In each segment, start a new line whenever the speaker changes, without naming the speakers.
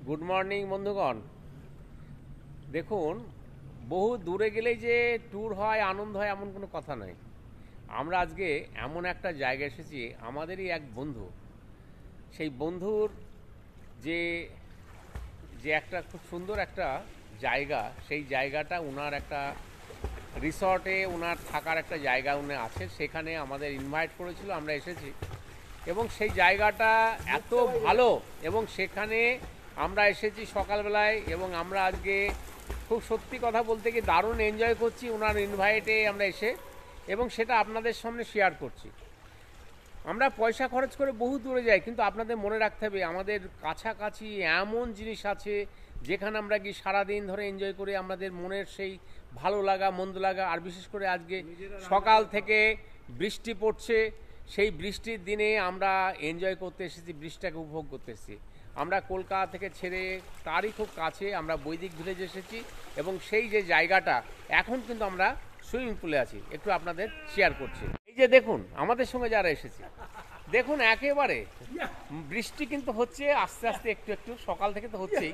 Good morning বন্ধুগণ। দেখুন, বহু দূরে গেলেই যে ট্যুর হয়, আনন্দ হয় এমন কোনো কথা নয়। আমরা আজকে এমন একটা জায়গায় এসেছি, আমাদেরই এক বন্ধু, সেই বন্ধুর যে যে একটা খুব সুন্দর একটা জায়গা, সেই জায়গাটা ওনার একটা রিসর্টে ওনার থাকার একটা জায়গা উনি আছে, সেখানে আমাদের ইনভাইট করেছিল, আমরা এসেছি। এবং সেই জায়গাটা এত ভালো, এবং সেখানে আমরা এসেছি সকালবেলায়, এবং আমরা আজকে খুব সত্যি কথা বলতে কি দারুণ এনজয় করছি ওনার ইনভাইটে আমরা এসে, এবং সেটা আপনাদের সামনে শেয়ার করছি। আমরা পয়সা খরচ করে বহু দূরে যাই, কিন্তু আপনাদের মনে রাখতে হবে আমাদের কাছাকাছি এমন জিনিস আছে যেখানে আমরা কি সারাদিন ধরে এনজয় করে আমাদের মনের সেই ভালো লাগা মন্দ লাগা। আর বিশেষ করে আজকে সকাল থেকে বৃষ্টি পড়ছে, সেই বৃষ্টির দিনে আমরা এনজয় করতে এসেছি, বৃষ্টিটাকে উপভোগ করতে এসেছি। আমরা কলকাতা থেকে ছেড়ে তারই খুব কাছে আমরা বৈদিক ভিলেজ এসেছি, এবং সেই যে জায়গাটা এখন কিন্তু আমরা সুইমিং পুলে আছি, একটু আপনাদের শেয়ার করছি। এই যে দেখুন আমাদের সঙ্গে যারা এসেছে, দেখুন একেবারে বৃষ্টি কিন্তু হচ্ছে আস্তে আস্তে, একটু একটু সকাল থেকে তো হচ্ছেই।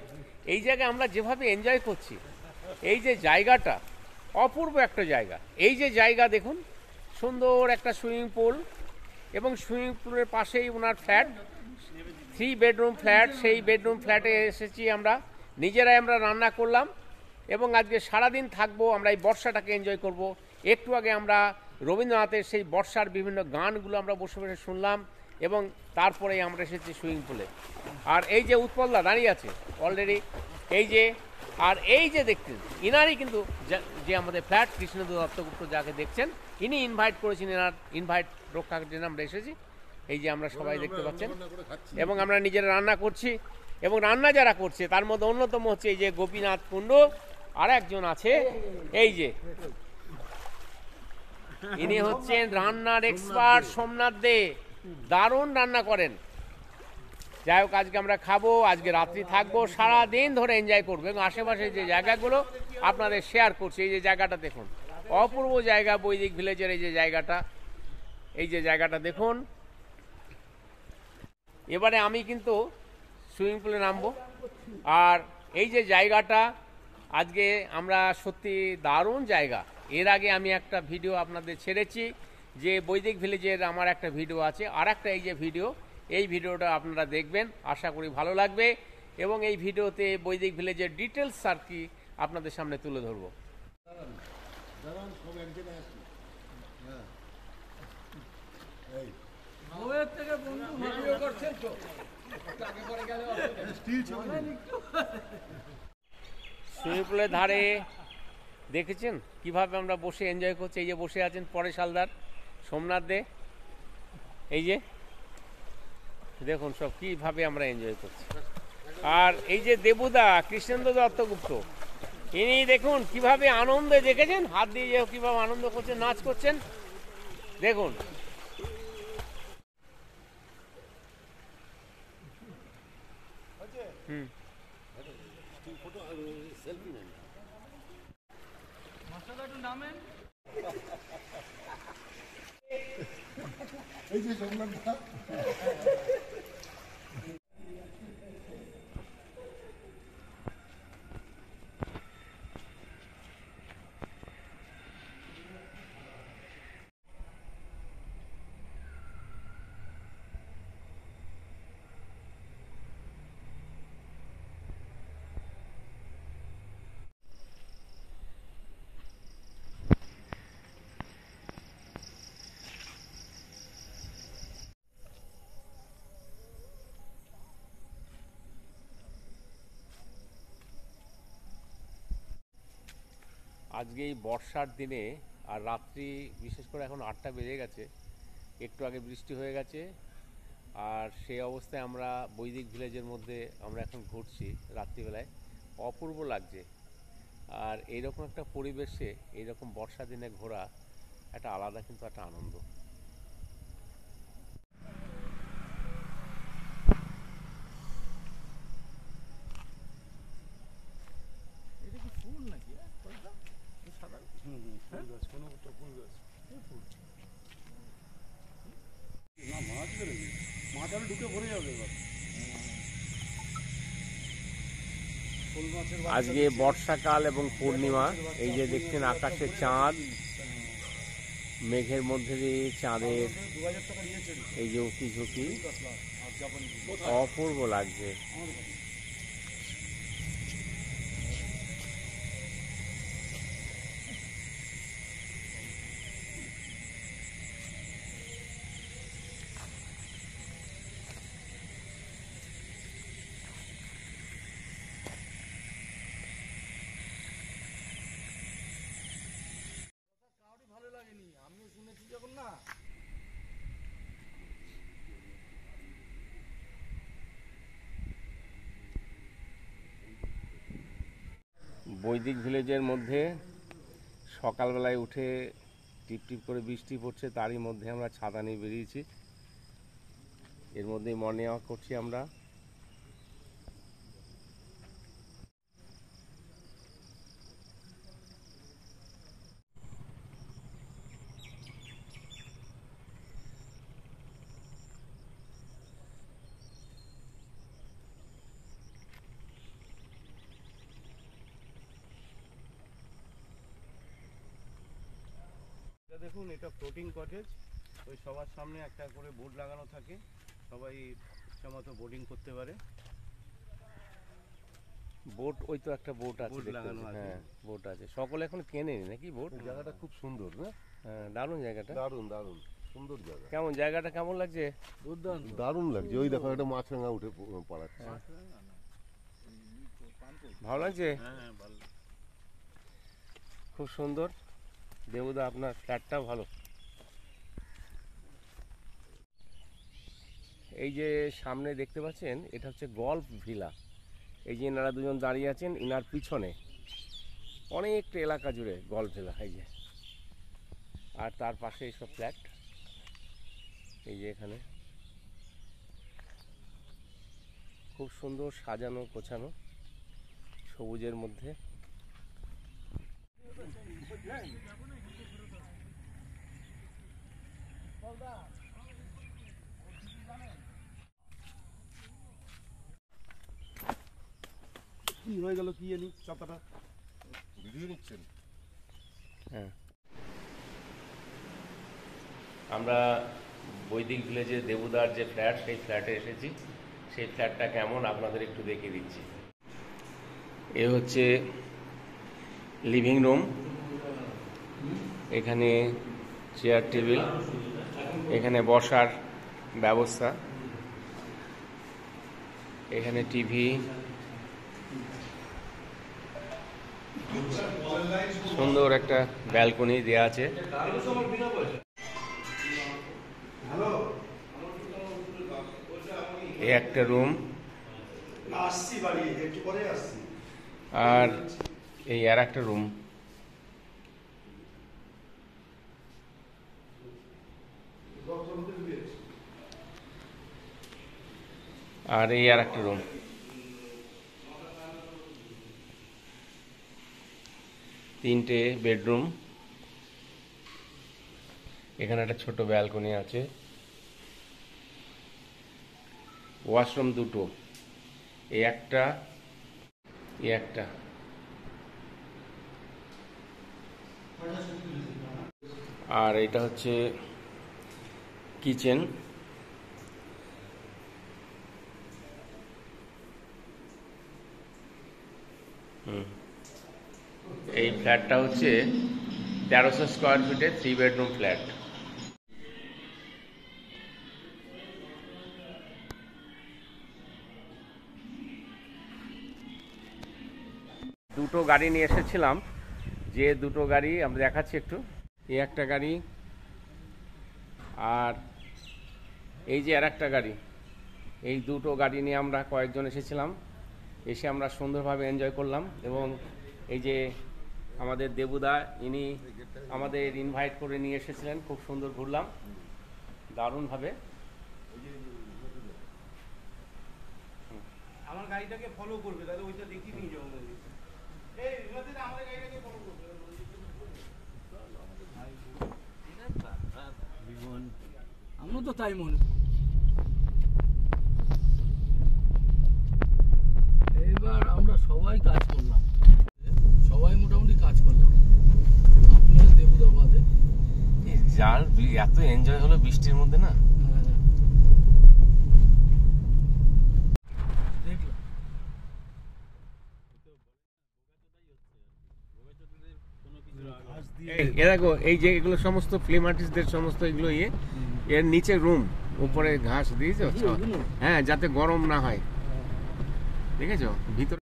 এই জায়গায় আমরা যেভাবে এনজয় করছি, এই যে জায়গাটা অপূর্ব একটা জায়গা। এই যে জায়গা দেখুন, সুন্দর একটা সুইমিং পুল, এবং সুইমিং পুলের পাশেই ওনার ফ্ল্যাট, 3 বেডরুম ফ্ল্যাট। সেই বেডরুম ফ্ল্যাটে এসেছি আমরা, নিজেরাই আমরা রান্না করলাম, এবং আজকে সারাদিন থাকবো আমরা, এই বর্ষাটাকে এনজয় করব। একটু আগে আমরা রবীন্দ্রনাথের সেই বর্ষার বিভিন্ন গানগুলো আমরা বসে বসে শুনলাম, এবং তারপরেই আমরা এসেছি সুইমিং পুলে। আর এই যে উৎপলদা দাঁড়িয়ে আছে অলরেডি, এই যে, আর এই যে দেখছেন ইনারই কিন্তু যে আমাদের ফ্ল্যাট কৃষ্ণেন্দু দত্তগুপ্ত যাকে দেখছেন, ইনি ইনভাইট করেছেন, এনার ইনভাইট রক্ষার জন্য আমরা এসেছি। এই যে আমরা সবাই দেখতে পাচ্ছেন, এবং আমরা নিজেরা রান্না করছি, এবং রান্না যারা করছে তার মধ্যে অন্যতম হচ্ছে এই যে গোপীনাথ কুণ্ডু, আর একজন আছে এই যে, ইনি হচ্ছেন রান্নার এক্সপার্ট সোমনাথ দে, দারুণ রান্না করেন। যাই হোক, আজকে আমরা খাবো, আজকে রাত্রি থাকবো, সারাদিন ধরে এনজয় করবো, এবং আশেপাশে যে জায়গাগুলো আপনাদের শেয়ার করছি। এই যে জায়গাটা দেখুন, অপূর্ব জায়গা বৈদিক ভিলেজের এই যে জায়গাটা, এই যে জায়গাটা দেখুন। এবারে আমি কিন্তু সুইমিং পুলে নামবো, আর এই যে জায়গাটা আজকে আমরা সত্যি দারুণ জায়গা। এর আগে আমি একটা ভিডিও আপনাদের ছেড়েছি, যে বৈদিক ভিলেজের আমার একটা ভিডিও আছে, আর একটা এই যে ভিডিও, এই ভিডিওটা আপনারা দেখবেন, আশা করি ভালো লাগবে, এবং এই ভিডিওতে বৈদিক ভিলেজের ডিটেলস আর কি আপনাদের সামনে তুলে ধরবো। সুইমিং পুলের ধারে দেখেছেন কিভাবে আমরা বসে এনজয় করছি। এই যে বসে আছেন পরেশ হালদার, সোমনাথ দে, এই যে দেখুন সব কিভাবে আমরা এনজয় করছি। আর এই যে দেবুদা কৃষ্ণেন্দু দত্তগুপ্ত, ইনি দেখুন কিভাবে আনন্দে, দেখেছেন হাত দিয়ে যে কিভাবে আনন্দ করছেন, নাচ করছেন, দেখুন। হুম,
এই যে সোমনাথ
আজকে এই বর্ষার দিনে, আর রাত্রি বিশেষ করে এখন 8টা বেজে গেছে, একটু আগে বৃষ্টি হয়ে গেছে, আর সেই অবস্থায় আমরা বৈদিক ভিলেজের মধ্যে আমরা এখন ঘুরছি রাত্রিবেলায়, অপূর্ব লাগছে। আর এইরকম একটা পরিবেশে এইরকম বর্ষা দিনে ঘোরা একটা আলাদা কিন্তু একটা আনন্দ।
না মাছ বেরোবে, মাছ আরো ঢুকে ভরে যাবে এবার।
আজকে বর্ষাকাল এবং পূর্ণিমা। এই যে দেখছেন আকাশে চাঁদ, মেঘের মধ্যে দিয়ে চাঁদের এই যে উঁকি ঝুঁকি, অপূর্ব লাগছে।
ভালো লাগেনি, আমিও শুনেছি যখন না।
বৈদিক ভিলেজের মধ্যে সকালবেলায় উঠে টিপ টিপ করে বৃষ্টি পড়ছে, তারই মধ্যে আমরা ছাতা নিয়ে বেরিয়েছি। এর মধ্যেই মর্নিং ওয়াক করছি আমরা। দেখুন, এটা ফ্লোটিং কটেজ। ওই সবার সামনে একটা করে বোর্ড লাগানো থাকে, সবাই ইচ্ছা মতো বোটিং করতে পারে। বোট, ওই তো একটা বোট আছে, বোট লাগানো আছে। হ্যাঁ, বোট আছে। সকলে এখন কেনেনি নাকি বোট?
জায়গাটা খুব সুন্দর না?
হ্যাঁ, দারুণ জায়গাটা,
দারুণ দারুণ সুন্দর জায়গা।
কেমন জায়গাটা কেমন লাগছে?
দারুণ লাগছে। ওই দেখো একটা মাছরাঙা উঠে পড়াচ্ছে।
ভালো লাগছে? খুব সুন্দর। দেবুদা, আপনার ফ্ল্যাটটাও ভালো। এই যে সামনে দেখতে পাচ্ছেন, এটা হচ্ছে গল্ফ ভিলা। এই যে এনারা দুজন দাঁড়িয়ে আছেন, ইনার পিছনে অনেকটা এলাকা জুড়ে গল্ফ ভিলা। এই যে, আর তার পাশে এইসব ফ্ল্যাট। এই যে এখানে খুব সুন্দর সাজানো গোছানো, সবুজের মধ্যে।
কি হয়ে গেল কি জানি, চাপাটা ভিডিও নিচ্ছেন?
হ্যাঁ, আমরা বৈদিক ভিলেজের দেবুদার যে ফ্ল্যাট, সেই ফ্ল্যাটে এসেছি। সেই ফ্ল্যাটটা কেমন আপনাদের একটু দেখিয়ে দিচ্ছি। এ হচ্ছে লিভিং রুম। এখানে চেয়ার টেবিল, এখানে বসার ব্যবস্থা, এখানে টিভি, সুন্দর একটা ব্যালকনি দেয়া আছে। এই একটা রুম, আর এই আর একটা রুম। আর এই আর একটা রুম। তিনটে বেডরুম। এখানে একটা ছোট ব্যালকনি আছে। ওয়াশরুম দুটো, এই একটা, এই একটা। আর এটা হচ্ছে কিচেন। এই ফ্ল্যাটটা হচ্ছে 1300 স্কোয়ার ফিটের 3 বেডরুম ফ্ল্যাট। দুটো গাড়ি নিয়ে এসেছিলাম, যে দুটো গাড়ি আমরা দেখাচ্ছি একটু। এই একটা গাড়ি, আর এই যে আর একটা গাড়ি। এই দুটো গাড়ি নিয়ে আমরা কয়েকজন এসেছিলাম। এসে আমরা সুন্দরভাবে এনজয় করলাম। এবং এই যে আমাদের দেবুদা, ইনি আমাদের ইনভাইট করে নিয়ে এসেছিলেন। খুব সুন্দর ঘুরলাম, দারুণভাবে।
আমার গাড়িটাকে ফলো করবে, তাহলে ওইটা দেখি নিয়ে যাবো। আমরা তো তাই মনে। এবার আমরা সবাই
সবাই কাজ করলাম, সবাই মোটামুটি কাজ করলাম, আপনি আর দেবুদা বাদে।
যার এত এনজয় হলো বৃষ্টির মধ্যে না,
দেখলাম
এ দেখো এই যে এগুলো সমস্ত ফিল্ম আর্টিস্টদের সমস্ত এগুলো এর নিচে রুম, উপরে ঘাস দিয়েছে, হ্যাঁ, যাতে গরম না হয়, দেখেছো ভিতরে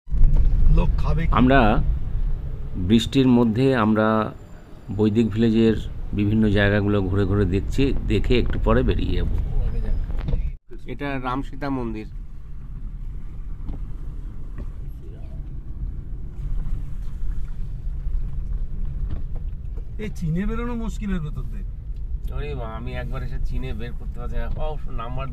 লোক খাবে কি?
আমরা বৃষ্টির মধ্যে আমরা বৈদিক ভিলেজের বিভিন্ন জায়গাগুলো ঘুরে ঘুরে দেখছি, দেখে একটু পরে বেরিয়ে যাবো।
এটা রাম সীতা মন্দির।
এই চীনে বেরোনো মুশকিলের ভেতর দিয়ে।
আরে বাবা, আমি একবার এসে চীনে বের করতে পারছি না, অবশ্য নাম্বার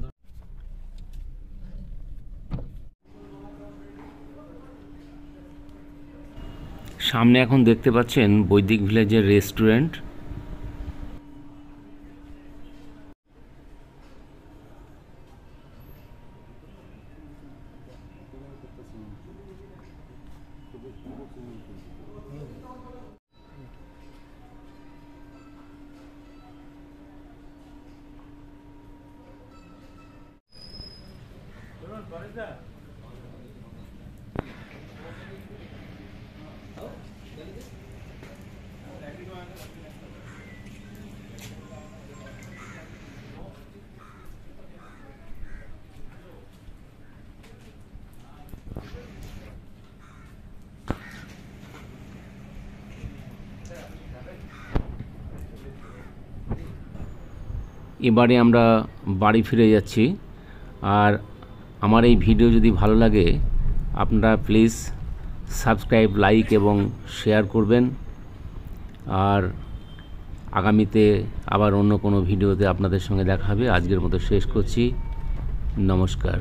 সামনে এখন দেখতে পাচ্ছেন বৈদিক ভিলেজের রেস্টুরেন্ট। এবারে আমরা বাড়ি ফিরে যাচ্ছি। আর আমার এই ভিডিও যদি ভালো লাগে আপনারা প্লিজ সাবস্ক্রাইব, লাইক এবং শেয়ার করবেন। আর আগামীতে আবার অন্য কোনো ভিডিওতে আপনাদের সঙ্গে দেখা হবে। আজকের মতো শেষ করছি, নমস্কার।